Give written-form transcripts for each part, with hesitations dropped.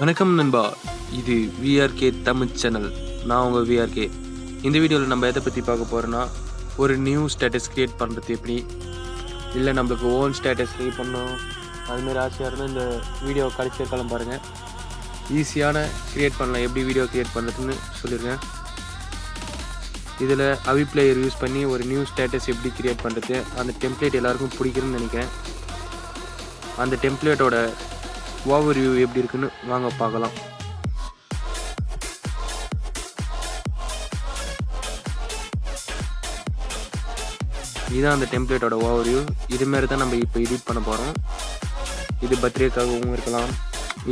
வணக்கம் நண்பா, இது விஆர்கே தமிழ் சேனல். நான் உங்கள் விஆர்கே. இந்த வீடியோவில் நம்ம எதை பற்றி பார்க்க போகிறோன்னா, ஒரு நியூ ஸ்டேட்டஸ் க்ரியேட் பண்ணுறது எப்படி, இல்லை நம்மளுக்கு ஓன் ஸ்டேட்டஸ் க்ரியேட் பண்ணணும் அதுமாரி ஆசையாக இருந்தால் இந்த வீடியோ கடைசி காலம் பாருங்கள். ஈஸியான க்ரியேட் பண்ணலாம், எப்படி வீடியோ க்ரியேட் பண்ணுறதுன்னு சொல்லியிருக்கேன். இதில் அவி பிளேயர் யூஸ் பண்ணி ஒரு நியூ ஸ்டேட்டஸ் எப்படி க்ரியேட் பண்ணுறது, அந்த டெம்ப்ளேட் எல்லாருக்கும் பிடிக்குன்னு நினைக்கிறேன். அந்த டெம்ப்ளேட்டோட ஓவர் வியூ எப்படி இருக்குன்னு வாங்க பார்க்கலாம். இதுதான் அந்த டெம்ப்ளேட்டோட ஓவர் வியூ. இதுமாரி தான் நம்ம இப்போ எடிட் பண்ண போகிறோம். இது பர்த்டேக்காகவும் இருக்கலாம்,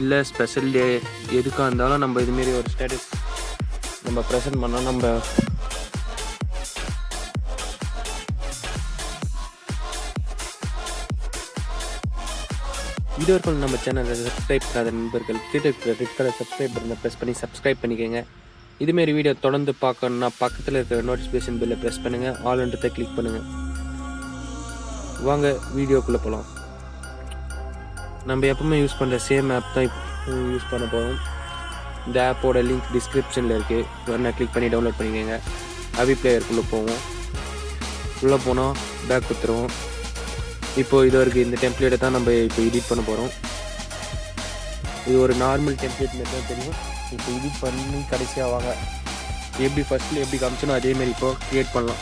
இல்லை ஸ்பெஷல் டே எதுக்காக இருந்தாலும் நம்ம இதுமாரி ஒரு ஸ்டேட்டஸ் நம்ம ப்ரெசென்ட் பண்ணோம். நம்ம இது வரைக்கும் நம்ம சேனலை சப்ஸ்கிரைப் பண்ணாத நண்பர்கள் கீழே ரெட் கலர் சப்ஸ்கிரைப் பட்டனை ப்ரெஸ் பண்ணி சப்ஸ்கிரைப் பண்ணிக்கோங்க. இதுமாரி வீடியோ தொடர்ந்து பார்க்கணுன்னா பக்கத்தில் இருக்கிற நோட்டிஃபிகேஷன் பெல்லை ப்ரெஸ் பண்ணுங்கள், ஆல்ன்றதை கிளிக் பண்ணுங்கள். வாங்க வீடியோக்குள்ளே போகலாம். நம்ம எப்பவுமே யூஸ் பண்ணுற சேம் ஆப் தான் இப்போ யூஸ் பண்ண போகிறோம். இந்த ஆப்போட லிங்க் டிஸ்கிரிப்ஷனில் இருக்குது, வேணா கிளிக் பண்ணி டவுன்லோட் பண்ணிக்கோங்க. அவி பிளேயருக்குள்ளே போவோம். உள்ளே போனால் பேக் கொடுத்துருவோம். இப்போது இது வரைக்கும் இந்த டெம்ப்ளேட்டை தான் நம்ம இப்போ எடிட் பண்ண போகிறோம். இது ஒரு நார்மல் டெம்ப்ளேட் மாதிரி தான் தெரியும். இப்போ எடிட் பண்ணி கடைசியாக வாங்க எப்படி ஃபஸ்ட்டில் எப்படி காமிச்சோனோ அதேமாரி இப்போது க்ரியேட் பண்ணலாம்.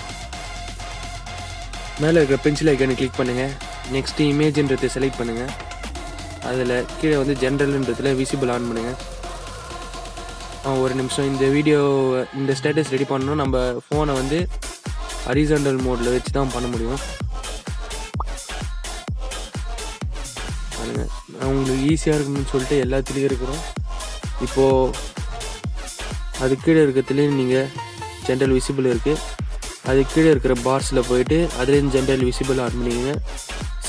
மேலே இருக்கிற பென்சில் ஐக்கானை கிளிக் பண்ணுங்கள். நெக்ஸ்ட்டு இமேஜ்ன்றதை செலக்ட் பண்ணுங்கள். அதில் கீழே வந்து ஜென்ரல்ன்றதில் விசிபிள் ஆன் பண்ணுங்கள். ஒரு நிமிஷம். இந்த வீடியோ இந்த ஸ்டேட்டஸ் ரெடி பண்ணணும். நம்ம ஃபோனை வந்து ஹரிசாண்டல் மோடில் வச்சு தான் பண்ண முடியும். அவங்களுக்கு ஈஸியாக இருக்குன்னு சொல்லிட்டு எல்லாத்துலேயும் இருக்கிறோம். இப்போது அது கீழே இருக்கிறதுலேயும் நீங்கள் ஜென்ரல் விசிபிள் இருக்குது. அது கீழே இருக்கிற பார்ஸில் போயிட்டு அதுலேயும் ஜென்ரல் விசிபிள் ஆன் பண்ணிக்கோங்க.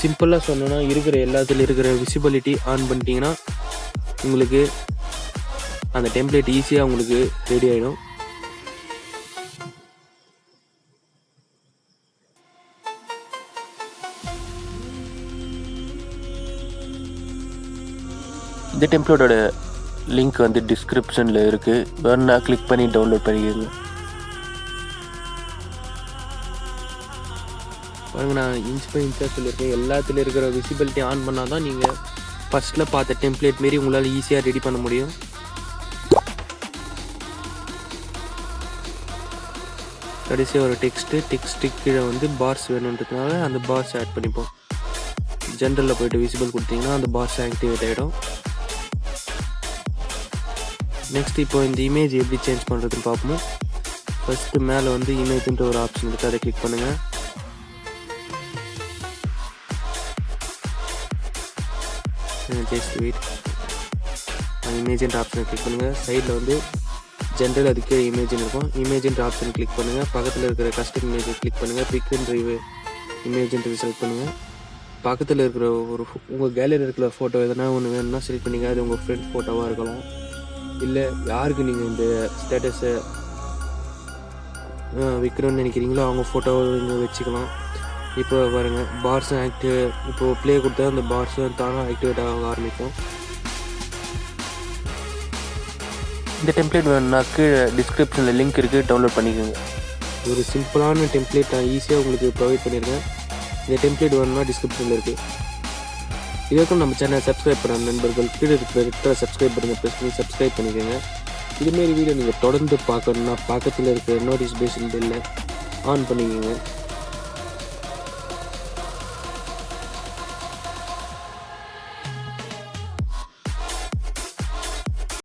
சிம்பிளாக சொன்னோன்னா இருக்கிற எல்லாத்துலேயும் இருக்கிற விசிபிலிட்டி ஆன் பண்ணிட்டீங்கன்னா உங்களுக்கு அந்த டெம்ப்ளேட் ஈஸியாக உங்களுக்கு ரெடி ஆகிடும். இந்த டெம்ப்ளேட்டோட லிங்க் வந்து டிஸ்கிரிப்ஷனில் இருக்குது, வேணா கிளிக் பண்ணி டவுன்லோட் பண்ணிக்கோங்க. பாருங்க, நான் இன்ச் பை இன்ச்சாக சொல்லியிருக்கேன். எல்லாத்துலேயும் இருக்கிற விசிபிலிட்டி ஆன் பண்ணால் தான் நீங்கள் ஃபஸ்ட்டில் பார்த்த டெம்ப்ளேட் மாரி உங்களால் ஈஸியாக ரெடி பண்ண முடியும். கடைசியாக ஒரு டெக்ஸ்ட்டு கீழே வந்து பார்ஸ் வேணுன்றதுனால அந்த பார்ஸ் ஆட் பண்ணிப்போம். ஜென்ரலில் போய்ட்டு விசிபிள் கொடுத்தீங்கன்னா அந்த பார்ஸ் ஆக்டிவேட் ஆகிடும். நெக்ஸ்ட் இப்போ இந்த இமேஜ் எப்படி சேஞ்ச் பண்ணுறதுன்னு பார்ப்போம். ஃபஸ்ட்டு மேலே வந்து இமேஜ்ன்ற ஒரு ஆப்ஷன் இருக்குது, அதை கிளிக் பண்ணுங்கள். Just wait. இமேஜ்ன்ற ஆப்ஷனை கிளிக் பண்ணுங்கள். சைடில் வந்து ஜென்ரல் அதுக்கே இமேஜ்னு இருக்கும். இமேஜ்ன்ற ஆப்ஷன் கிளிக் பண்ணுங்கள். பக்கத்தில் இருக்கிற கஸ்டம் இமேஜை கிளிக் பண்ணுங்கள். பிக்ன்ற இமேஜ்ன்றது செலக்ட் பண்ணுங்கள். பக்கத்தில் இருக்கிற ஒரு உங்கள் கேலரியில் இருக்கிற ஃபோட்டோ எதனா ஒன்று வேணும்னா செலக்ட் பண்ணிங்க. அது உங்கள் ஃப்ரெண்ட் ஃபோட்டோவாக இருக்கலாம், இல்லை யாருக்கு நீங்கள் இந்த ஸ்டேட்டஸை விற்கணும்னு நினைக்கிறீங்களோ அவங்க ஃபோட்டோவை நீங்கள் வச்சுக்கலாம். இப்போ பாருங்கள், பார்ஸும் இப்போது ப்ளே கொடுத்தா அந்த பார்ஸும் தானாக ஆக்டிவேட் ஆக ஆரம்பிக்கும். இந்த டெம்ப்ளேட் வேணும்னா கீழே டிஸ்கிரிப்ஷனில் லிங்க் இருக்குது, டவுன்லோட் பண்ணிக்கோங்க. ஒரு சிம்பிளான டெம்ப்ளேட் நான் ஈஸியாக உங்களுக்கு ப்ரொவைட் பண்ணியிருக்கேன். இந்த டெம்ப்ளேட் வேணும்னா டிஸ்கிரிப்ஷனில் இருக்குது. இதுவரைக்கும் நம்ம சேனலை சப்ஸ்கிரைப் பண்ண நண்பர்கள் கீழே இருக்கிற ரெட் சப்ஸ்கிரைப் பண்ணுங்க, ப்ரெஸ் பண்ணி சப்ஸ்கிரைப் பண்ணிக்கோங்க. இதுமாரி வீடியோ நீங்கள் தொடர்ந்து பார்க்கணுன்னா பக்கத்தில் இருக்கிற நோட்டிஃபிகேஷன் பெல்லை ஆன் பண்ணிக்கோங்க.